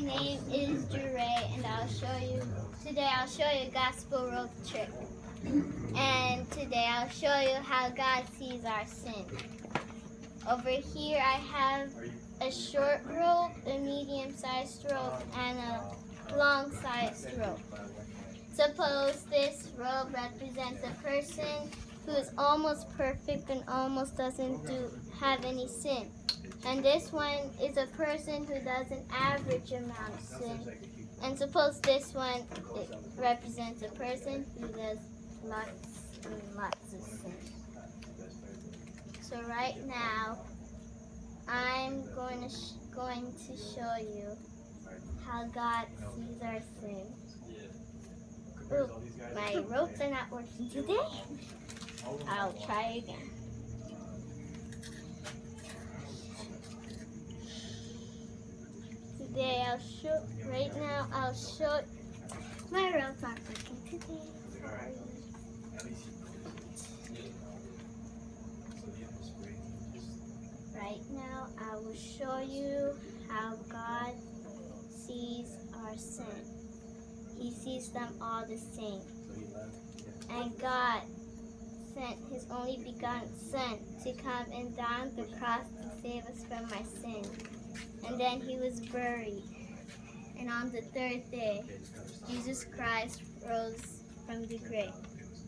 name is Jure, and I'll show you a gospel rope trick. And today I'll show you how God sees our sin. Over here I have a short rope, a medium-sized rope, and a long-sized rope. Suppose this rope represents a person who is almost perfect and almost doesn't have any sin. And this one is a person who does an average amount of sin. And suppose this one represents a person who does lots and lots of sin. So right now, I'm going to show you how God sees our sin. Ooh, my ropes are not working today. I'll try again. I'll show, my ropes aren't working today. Sorry. Right now, I will show you how God sees our sin. He sees them all the same. And God sent His only begotten Son to come and die on the cross to save us from our sin. And then He was buried. And on the third day, Jesus Christ rose from the grave.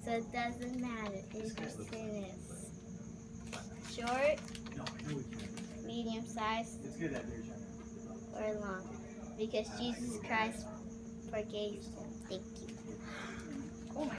So it doesn't matter if your sin is short, medium-sized, or long. Because Jesus Christ forgave them. Thank you.